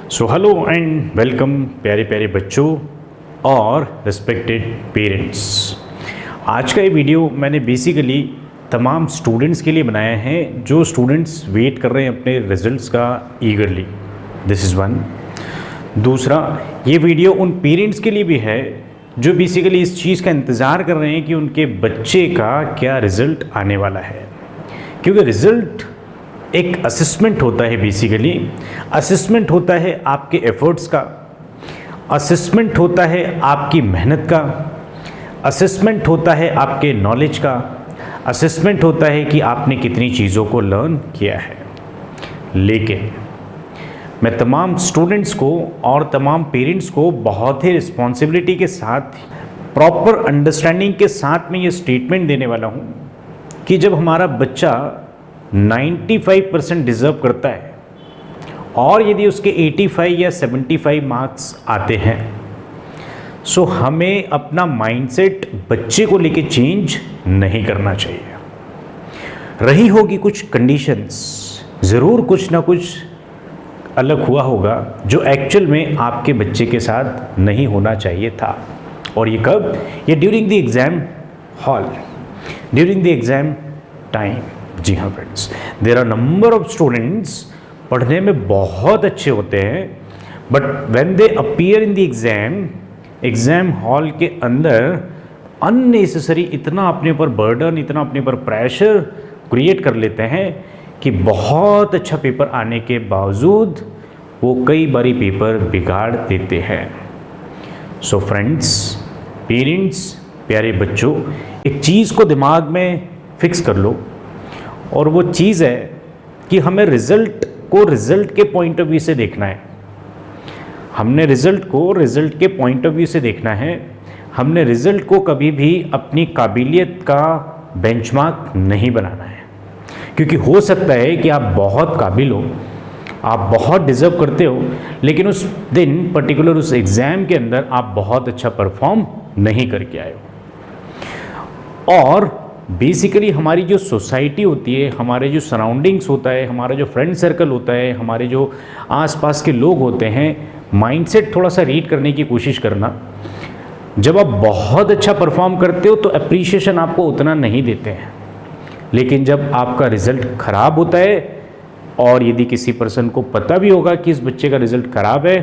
So hello and welcome प्यारे प्यारे बच्चों और रिस्पेक्टेड पेरेंट्स। आज का ये वीडियो मैंने बेसिकली तमाम स्टूडेंट्स के लिए बनाया है जो स्टूडेंट्स वेट कर रहे हैं अपने रिजल्ट्स का ईगरली। This is one. दूसरा, ये वीडियो उन पेरेंट्स के लिए भी है जो बेसिकली इस चीज़ का इंतज़ार कर रहे हैं कि उनके बच्चे का क्या रिज़ल्ट आने वाला है, क्योंकि रिज़ल्ट एक असेसमेंट होता है। बेसिकली असेसमेंट होता है आपके एफर्ट्स का, असेसमेंट होता है आपकी मेहनत का, असेसमेंट होता है आपके नॉलेज का, असेसमेंट होता है कि आपने कितनी चीज़ों को लर्न किया है। लेकिन मैं तमाम स्टूडेंट्स को और तमाम पेरेंट्स को बहुत ही रिस्पॉन्सिबिलिटी के साथ, प्रॉपर अंडरस्टैंडिंग के साथ में ये स्टेटमेंट देने वाला हूँ कि जब हमारा बच्चा 95% डिज़र्व करता है और यदि उसके 85 या 75 मार्क्स आते हैं, सो हमें अपना माइंडसेट बच्चे को लेके चेंज नहीं करना चाहिए। रही होगी कुछ कंडीशंस, ज़रूर कुछ ना कुछ अलग हुआ होगा जो एक्चुअल में आपके बच्चे के साथ नहीं होना चाहिए था। और ये कब? ये during the exam hall, during the exam time. जी हाँ friends, there are number of students पढ़ने में बहुत अच्छे होते हैं, but when they appear in the exam hall के अंदर अननेसेसरी इतना अपने ऊपर बर्डन, इतना अपने ऊपर प्रेशर क्रिएट कर लेते हैं कि बहुत अच्छा पेपर आने के बावजूद वो कई बारी पेपर बिगाड़ देते हैं। सो फ्रेंड्स, पेरेंट्स, प्यारे बच्चों, एक चीज़ को दिमाग में फिक्स कर लो, और वो चीज़ है कि हमें रिज़ल्ट को रिज़ल्ट के पॉइंट ऑफ व्यू से देखना है। हमने रिज़ल्ट को रिज़ल्ट के पॉइंट ऑफ व्यू से देखना है। हमने रिज़ल्ट को कभी भी अपनी काबिलियत का बेंचमार्क नहीं बनाना है, क्योंकि हो सकता है कि आप बहुत काबिल हो, आप बहुत डिज़र्व करते हो, लेकिन उस दिन पर्टिकुलर उस एग्ज़ाम के अंदर आप बहुत अच्छा परफॉर्म नहीं करके आए हो। और बेसिकली हमारी जो सोसाइटी होती है, हमारे जो सराउंडिंग्स होता है, हमारा जो फ्रेंड सर्कल होता है, हमारे जो आसपास के लोग होते हैं, माइंडसेट थोड़ा सा रीड करने की कोशिश करना। जब आप बहुत अच्छा परफॉर्म करते हो तो अप्रिशिएशन आपको उतना नहीं देते हैं, लेकिन जब आपका रिज़ल्ट ख़राब होता है और यदि किसी पर्सन को पता भी होगा कि इस बच्चे का रिज़ल्ट ख़राब है,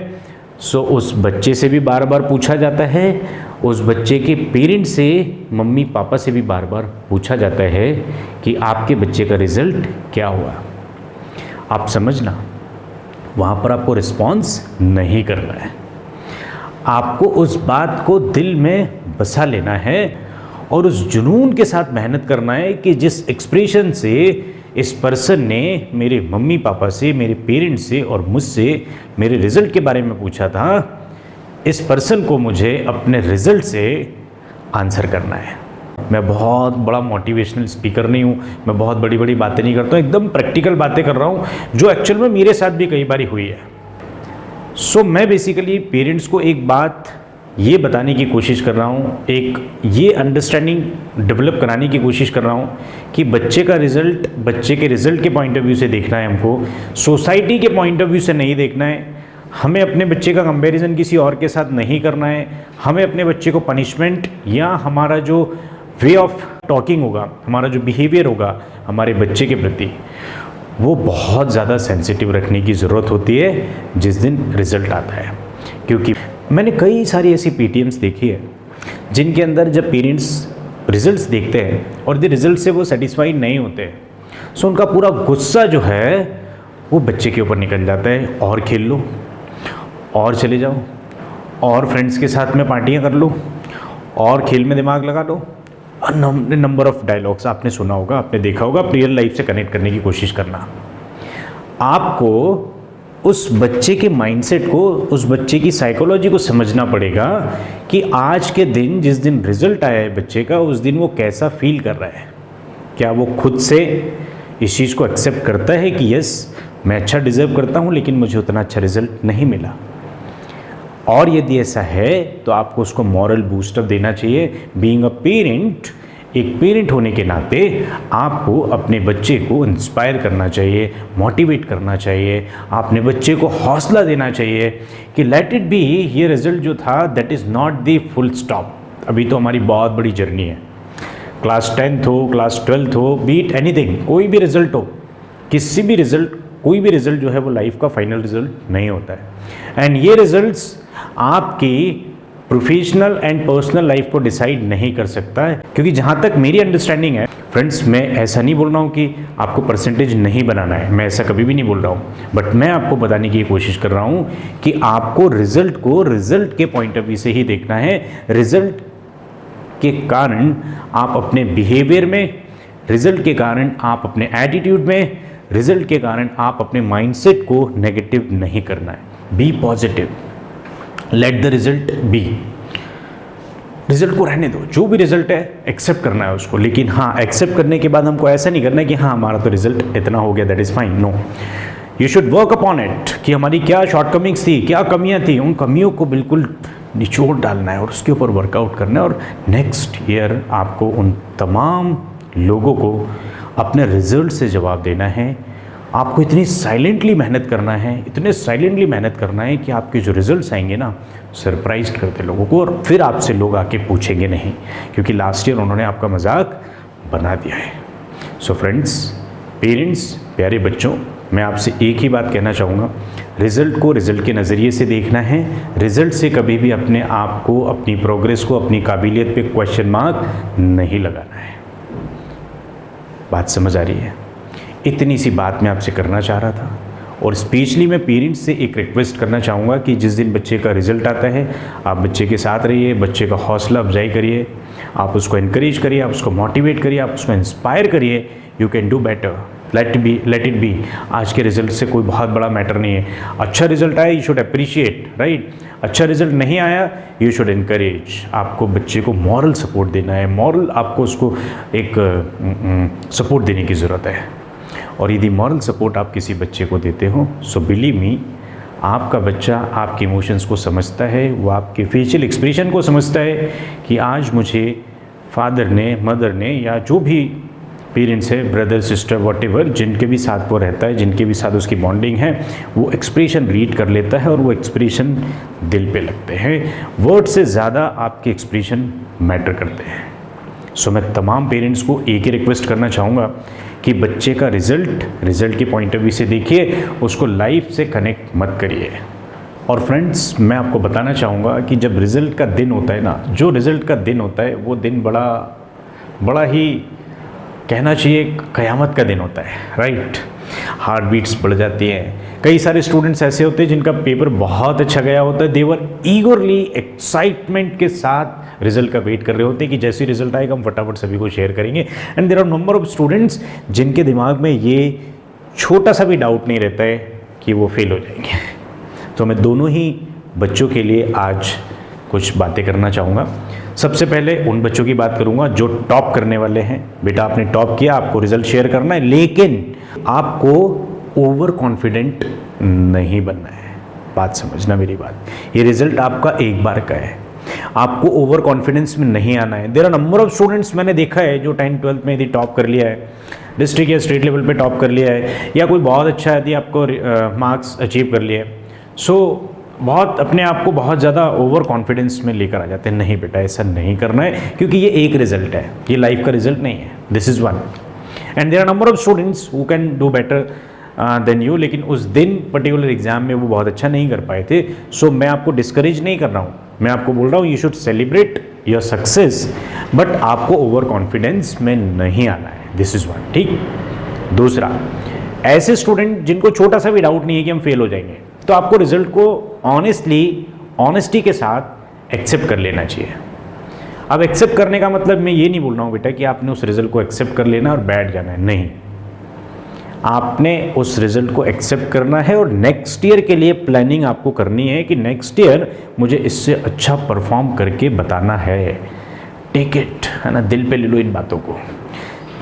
सो उस बच्चे से भी बार बार पूछा जाता है, उस बच्चे के पेरेंट्स से, मम्मी पापा से भी बार बार पूछा जाता है कि आपके बच्चे का रिज़ल्ट क्या हुआ। आप समझना, वहाँ पर आपको रिस्पॉन्स नहीं करना है, आपको उस बात को दिल में बसा लेना है और उस जुनून के साथ मेहनत करना है कि जिस एक्सप्रेशन से इस पर्सन ने मेरे मम्मी पापा से, मेरे पेरेंट्स से और मुझसे मेरे रिज़ल्ट के बारे में पूछा था, इस पर्सन को मुझे अपने रिज़ल्ट से आंसर करना है। मैं बहुत बड़ा मोटिवेशनल स्पीकर नहीं हूँ, मैं बहुत बड़ी बड़ी बातें नहीं करता हूँ, एकदम प्रैक्टिकल बातें कर रहा हूँ जो एक्चुअल में मेरे साथ भी कई बारी हुई है। सो मैं बेसिकली पेरेंट्स को एक बात ये बताने की कोशिश कर रहा हूँ, एक ये अंडरस्टैंडिंग डेवलप कराने की कोशिश कर रहा हूँ कि बच्चे का रिज़ल्ट, बच्चे के रिज़ल्ट के पॉइंट ऑफ व्यू से देखना है हमको, सोसाइटी के पॉइंट ऑफ व्यू से नहीं देखना है। हमें अपने बच्चे का कंपैरिजन किसी और के साथ नहीं करना है। हमें अपने बच्चे को पनिशमेंट या हमारा जो वे ऑफ टॉकिंग होगा, हमारा जो बिहेवियर होगा हमारे बच्चे के प्रति, वो बहुत ज़्यादा सेंसिटिव रखने की ज़रूरत होती है जिस दिन रिज़ल्ट आता है। क्योंकि मैंने कई सारी ऐसी PTMs देखी है जिनके अंदर जब पेरेंट्स रिज़ल्ट्स देखते हैं और यदि रिज़ल्ट से वो सेटिस्फाइड नहीं होते, सो उनका पूरा गुस्सा जो है वो बच्चे के ऊपर निकल जाता है। और खेल लो, और चले जाओ, और फ्रेंड्स के साथ में पार्टियां कर लो, और खेल में दिमाग लगा लो। नंबर ऑफ डायलॉग्स आपने सुना होगा, आपने देखा होगा। रियल लाइफ से कनेक्ट करने की कोशिश करना। आपको उस बच्चे के माइंडसेट को, उस बच्चे की साइकोलॉजी को समझना पड़ेगा कि आज के दिन, जिस दिन रिज़ल्ट आया है बच्चे का, उस दिन वो कैसा फील कर रहा है। क्या वो खुद से इस चीज़ को एक्सेप्ट करता है कि यस, मैं अच्छा डिज़र्व करता हूँ लेकिन मुझे उतना अच्छा रिज़ल्ट नहीं मिला। और यदि ऐसा है तो आपको उसको मॉरल बूस्टअप देना चाहिए। बीइंग अ पेरेंट, एक पेरेंट होने के नाते आपको अपने बच्चे को इंस्पायर करना चाहिए, मोटिवेट करना चाहिए, अपने बच्चे को हौसला देना चाहिए कि लेट इट बी, ये रिज़ल्ट जो था that is not the full stop, अभी तो हमारी बहुत बड़ी जर्नी है। क्लास 10th हो, क्लास 12th हो, बीट एनीथिंग, कोई भी रिज़ल्ट हो, किसी भी रिज़ल्ट, कोई भी रिज़ल्ट जो है वो लाइफ का फाइनल रिज़ल्ट नहीं होता है। एंड ये रिज़ल्ट्स आपकी प्रोफेशनल एंड पर्सनल लाइफ को डिसाइड नहीं कर सकता है, क्योंकि जहाँ तक मेरी अंडरस्टैंडिंग है फ्रेंड्स, मैं ऐसा नहीं बोल रहा हूँ कि आपको परसेंटेज नहीं बनाना है, मैं ऐसा कभी भी नहीं बोल रहा हूँ, बट मैं आपको बताने की कोशिश कर रहा हूँ कि आपको रिज़ल्ट को रिज़ल्ट के पॉइंट ऑफ व्यू से ही देखना है। रिज़ल्ट के कारण आप अपने बिहेवियर में, रिज़ल्ट के कारण आप अपने एटीट्यूड में, रिज़ल्ट के कारण आप अपने माइंडसेट को नेगेटिव नहीं करना है। Be positive, let the result be, result को रहने दो, जो भी रिज़ल्ट है एक्सेप्ट करना है उसको, लेकिन हाँ एक्सेप्ट करने के बाद हमको ऐसा नहीं करना है कि हाँ हमारा तो रिज़ल्ट इतना हो गया that is fine. No, you should work upon it कि हमारी क्या शॉर्टकमिंग्स थी, क्या कमियाँ थी, उन कमियों को बिल्कुल निचोड़ डालना है और उसके ऊपर वर्कआउट करना है। और नेक्स्ट ईयर आपको उन तमाम लोगों को अपने रिज़ल्ट से जवाब देना है। आपको इतनी साइलेंटली मेहनत करना है, इतने साइलेंटली मेहनत करना है कि आपके जो रिजल्ट्स आएंगे ना, सरप्राइज करते लोगों को, और फिर आपसे लोग आके पूछेंगे नहीं, क्योंकि लास्ट ईयर उन्होंने आपका मजाक बना दिया है। सो फ्रेंड्स, पेरेंट्स, प्यारे बच्चों, मैं आपसे एक ही बात कहना चाहूँगा, रिज़ल्ट को रिज़ल्ट के नज़रिए से देखना है। रिज़ल्ट से कभी भी अपने आप को, अपनी प्रोग्रेस को, अपनी काबिलियत पे क्वेश्चन मार्क नहीं लगाना है। बात समझ आ रही है? इतनी सी बात मैं आपसे करना चाह रहा था। और स्पेशली मैं पेरेंट्स से एक रिक्वेस्ट करना चाहूँगा कि जिस दिन बच्चे का रिज़ल्ट आता है, आप बच्चे के साथ रहिए, बच्चे का हौसला अफजाई करिए, आप उसको इनकरेज करिए, आप उसको मोटिवेट करिए, आप उसको इंस्पायर करिए। You can do better, let it be. आज के रिज़ल्ट से कोई बहुत बड़ा मैटर नहीं है। अच्छा रिज़ल्ट आया, यू शुड अप्रिशिएट, राइट। अच्छा रिज़ल्ट नहीं आया, यू शुड इनकरेज। आपको बच्चे को मॉरल सपोर्ट देना है, मॉरल आपको उसको एक सपोर्ट देने की ज़रूरत है। और यदि मॉरल सपोर्ट आप किसी बच्चे को देते हो, सो बिलीव मी, आपका बच्चा आपके इमोशंस को समझता है, वो आपके फेशियल एक्सप्रेशन को समझता है कि आज मुझे फादर ने, मदर ने, या जो भी पेरेंट्स है, ब्रदर सिस्टर वॉटेवर, जिनके भी साथ वो रहता है, जिनके भी साथ उसकी बॉन्डिंग है, वो एक्सप्रेशन रीड कर लेता है और वो एक्सप्रेशन दिल पे लगते हैं। वर्ड से ज़्यादा आपके एक्सप्रेशन मैटर करते हैं। सो मैं तमाम पेरेंट्स को एक ही रिक्वेस्ट करना चाहूँगा कि बच्चे का रिज़ल्ट के पॉइंट ऑफ व्यू से देखिए, उसको लाइफ से कनेक्ट मत करिए। और फ्रेंड्स, मैं आपको बताना चाहूँगा कि जब रिज़ल्ट का दिन होता है ना, जो रिज़ल्ट का दिन होता है वो दिन बड़ा ही कहना चाहिए क़यामत का दिन होता है, राइट। हार्ट बीट्स बढ़ जाती हैं। कई सारे स्टूडेंट्स ऐसे होते हैं जिनका पेपर बहुत अच्छा गया होता है, देवर ईगरली, एक्साइटमेंट के साथ रिजल्ट का वेट कर रहे होते हैं कि जैसे रिजल्ट आएगा हम फटाफट सभी को शेयर करेंगे। And there are number of students जिनके दिमाग में ये छोटा सा भी डाउट नहीं रहता है कि वो फेल हो जाएंगे। तो मैं दोनों ही बच्चों के लिए आज कुछ बातें करना चाहूँगा। सबसे पहले उन बच्चों की बात करूँगा जो टॉप करने वाले हैं। बेटा, आपने टॉप किया, आपको रिजल्ट शेयर करना है, लेकिन आपको ओवर कॉन्फिडेंट नहीं बनना है। बात समझना मेरी बात, ये रिजल्ट आपका एक बार का है, आपको ओवर कॉन्फिडेंस में नहीं आना है। There are number of students मैंने देखा है जो 10th-12th में यदि टॉप कर लिया है, डिस्ट्रिक्ट या स्टेट लेवल पे टॉप कर लिया है, या कोई बहुत अच्छा यदि आपको मार्क्स अचीव कर लिया है, सो बहुत अपने आप को बहुत ज़्यादा ओवर कॉन्फिडेंस में लेकर आ जाते हैं। नहीं बेटा, ऐसा नहीं करना है, क्योंकि ये एक रिजल्ट है, ये लाइफ का रिजल्ट नहीं है। This is one. And there are number of students who can do better than you, लेकिन उस दिन पर्टिकुलर एग्जाम में वो बहुत अच्छा नहीं कर पाए थे। सो मैं आपको डिस्करेज नहीं कर रहा हूँ, मैं आपको बोल रहा हूँ you should celebrate your success, but आपको ओवर कॉन्फिडेंस में नहीं आना है। दिस इज़ वन, ठीक। दूसरा, ऐसे स्टूडेंट जिनको छोटा सा भी डाउट नहीं है कि हम फेल हो जाएंगे, तो आपको रिजल्ट को ऑनेस्टी के साथ एक्सेप्ट कर लेना चाहिए। अब एक्सेप्ट करने का मतलब मैं ये नहीं बोल रहा हूँ बेटा कि आपने उस रिजल्ट को एक्सेप्ट कर लेना और बैठ जाना है, नहीं। आपने उस रिजल्ट को एक्सेप्ट करना है और नेक्स्ट ईयर के लिए प्लानिंग आपको करनी है कि नेक्स्ट ईयर मुझे इससे अच्छा परफॉर्म करके बताना है। टेक इट, है ना, दिल पे ले लो इन बातों को।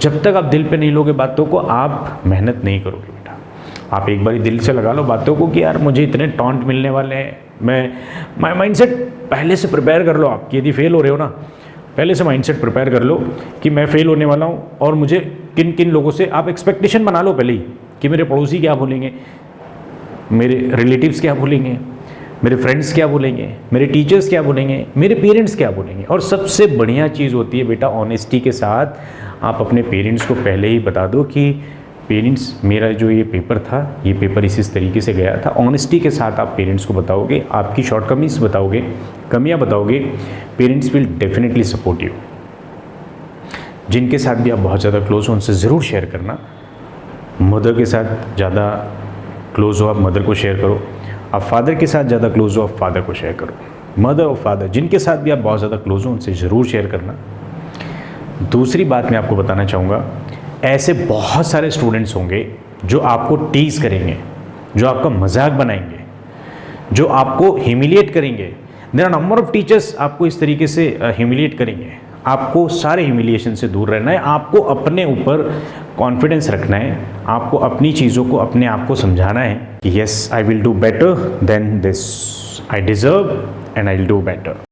जब तक आप दिल पे नहीं लोगे बातों को, आप मेहनत नहीं करोगे बेटा। आप एक बार दिल से लगा लो बातों को कि यार मुझे इतने टॉन्ट मिलने वाले हैं, मैं माइंडसेट पहले से प्रिपेयर कर लो। आप यदि फेल हो रहे हो ना, पहले से माइंडसेट प्रिपेयर कर लो कि मैं फेल होने वाला हूँ और मुझे किन किन लोगों से, आप एक्सपेक्टेशन बना लो पहले ही कि मेरे पड़ोसी क्या बोलेंगे, मेरे रिलेटिव्स क्या बोलेंगे, मेरे फ्रेंड्स क्या बोलेंगे, मेरे टीचर्स क्या बोलेंगे, मेरे पेरेंट्स क्या बोलेंगे। और सबसे बढ़िया चीज़ होती है बेटा ऑनेस्टी के साथ आप अपने पेरेंट्स को पहले ही बता दो कि पेरेंट्स मेरा जो ये पेपर था, ये पेपर इस तरीके से गया था। ऑनेस्टी के साथ आप पेरेंट्स को बताओगे, आपकी शॉर्टकमिंग्स बताओगे, कमियां बताओगे, parents will definitely support you. जिनके साथ भी आप बहुत ज़्यादा क्लोज हो उनसे ज़रूर शेयर करना। मदर के साथ ज़्यादा क्लोज हो आप मदर को शेयर करो, आप फादर के साथ ज़्यादा क्लोज हो आप फादर को शेयर करो। मदर और फादर जिनके साथ भी आप बहुत ज़्यादा क्लोज हो उनसे ज़रूर शेयर करना। दूसरी बात मैं आपको बताना चाहूँगा, ऐसे बहुत सारे स्टूडेंट्स होंगे जो आपको टीज करेंगे, जो आपका मजाक बनाएंगे, जो आपको ह्यूमिलिएट करेंगे। There are number of teachers आपको इस तरीके से ह्यूमिलिएट करेंगे। आपको सारे ह्यूमिलिएशन से दूर रहना है, आपको अपने ऊपर कॉन्फिडेंस रखना है, आपको अपनी चीज़ों को अपने आप को समझाना है कि yes I will do better then this, I deserve and I will do better.